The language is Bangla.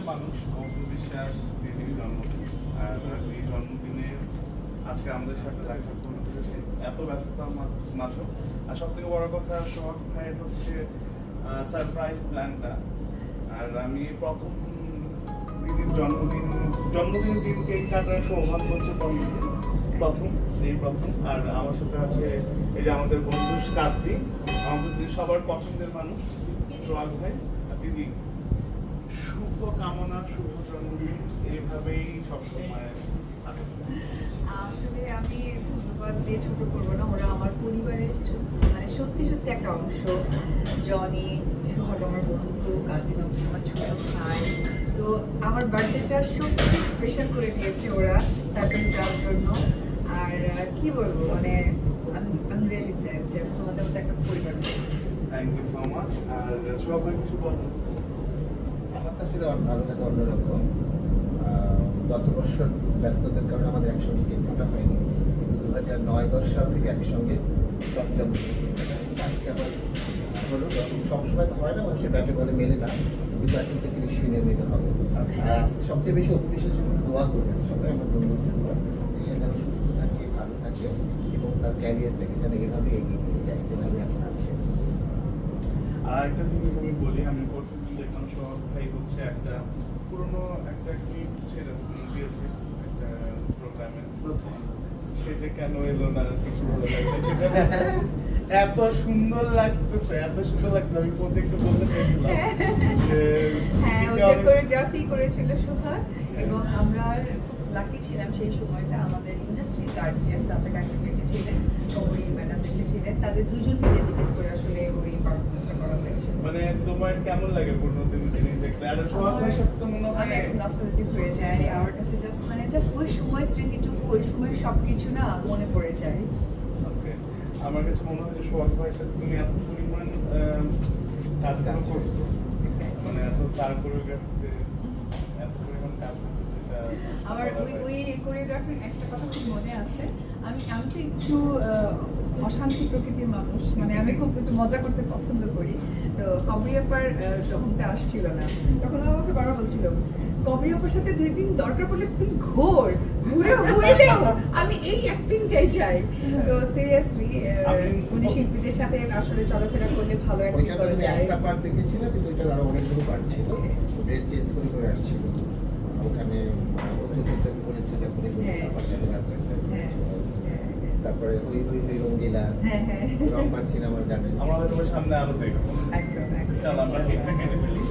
মানুষ অপু বিশ্বাস দিদির জন্মদিন, আর এই জন্মদিনে আজকে আমাদের সাথে দেখা করেছে সে এত ব্যস্ততার মাঝে। আর সব থেকে বড় কথা সোহাগ ভাইয়ের হচ্ছে সারপ্রাইজ প্ল্যানটা। আর আমি প্রথম দিদির জন্মদিন দিন কেক কাটার সৌভাগ্য হচ্ছে প্রথম। আর আমার সাথে আছে এই যে আমাদের বন্ধু কার্তিক, আমাদের সবার পছন্দের মানুষ সোহাগ ভাই। আর দিদি শুভ কামনা, শুভ জন্মদিন, এইভাবেই সবসময় আসলে আমি ধন্যবাদ দিয়ে ছোট করবো না, ওরা আমার পরিবারের মানে সত্যি সত্যি একটা অংশ। জনি, সোহাগ আমার বন্ধু, কাজিন আমার ছোট ভাই। তো আমার বার্থডেটা সত্যি স্পেশাল করে দিয়েছে ওরা সারপ্রাইজ দেওয়ার জন্য। আর কি বলবো, মানে আমি রিয়েলি ব্লেসড যে তোমাদের মধ্যে একটা পরিবার পেয়েছি। Thank you so much. আর সোহাগ ভাই কিছু বলুন। আমার তো আসলে ভালো লাগে অন্যরকম। গত বছর ব্যস্ততার কারণে আমাদের একসঙ্গে কেক কাটা হয়নি, কিন্তু 2009-10 সাল থেকে একসঙ্গে সব জন্মদিন কেক কাটা হয়েছে। আজকে আমার হলো, সবসময় তো হয় না, মানুষের ব্যাটে বলে মেলে না, কিন্তু এখন থেকে নিশ্চয়ই নির্মিত হবে। আর আজকে সবচেয়ে বেশি অপবিশ্বাস দোয়া করবেন সবাই আমার বন্ধুর জন্য, যে সে যেন সুস্থ থাকে, ভালো থাকে এবং তার ক্যারিয়ারটাকে যেন এভাবে এগিয়ে নিয়ে যায় যেভাবে এখন আছে। আর একটা জিনিস আমি বলি, আমি পরশুদিন দেখলাম সোহাগ ভাই হচ্ছে একটা পুরনো একটা ক্লিপ ছেড়ে দিয়েছে একটা প্রোগ্রামে, প্রথম সে যে কেন এলো না কিছু ভালো লাগছে, সেটা এত সুন্দর লাগতেছে, আমি প্রত্যেকটা বলতে চাইছিলাম যে হ্যাঁ, ওটা কোরিওগ্রাফি করেছিল সোহাগ। এবং আমরা লাকি ছিলাম সেই সময়টা, আমাদের ইন্ডাস্ট্রির গার্জিয়ান রাজা কাকি বেঁচে ছিলেন, ওই ম্যাডাম বেঁচে ছিলেন, তাদের দুজনকে ডেডিকেট করে আসলে ওই পারফরমেন্সটা করা হয়েছে। মানে তোমার কেমন লাগে পুরনো দিনের জিনিস দেখলে? আর সোহাগ ভাইয়ের সাথে তো মনে হয় অনেক নস্টালজিক হয়ে যায় আমার কাছে, জাস্ট ওই সময় স্মৃতিটুকু, ওই সময় সবকিছু না মনে পড়ে যায়। ওকে, আমার কাছে মনে হয় যে সোহাগ ভাইয়ের সাথে তুমি এত পরিমাণ কাজ করছো, মানে এত তার কোরিওগ্রাফিতে এত পরিমাণ কাজ করছো, যেটা আমার ওই কোরিওগ্রাফির একটা কথা খুব মনে আছে। আমি তো একটু অশান্তি প্রকৃতির মানুষ, মানে আমি খুব একটু মজা করতে পছন্দ করি। তো কবরিয়াপার যখনটা আসছিল না, তখন আমাকে বারবার বলছিল কবরিয়াপার সাথে 2 দিন দরকার পড়লে তুই ঘুরেও আমি এই অ্যাক্টিংটাই চাই। তো সিরিয়াসলি উনি শিল্পীদের সাথে আসলে চলাফেরা করলে ভালো অ্যাক্টিং করা যায়। একটা পার্ট দেখেছিলাম, কিন্তু এটা আরো অনেকগুলো পার্ট ছিল, ড্রেস চেঞ্জ করে আসছিল ওখানে, চোখ করেছে যখন আমার সাথে তারপরে ওই রঙ্গিলা রংবাদ সিনেমার গানে আমরা হয়তো সামনে আরো দেখবো। একদম চল আমরা কেকটা কেটে ফেলি।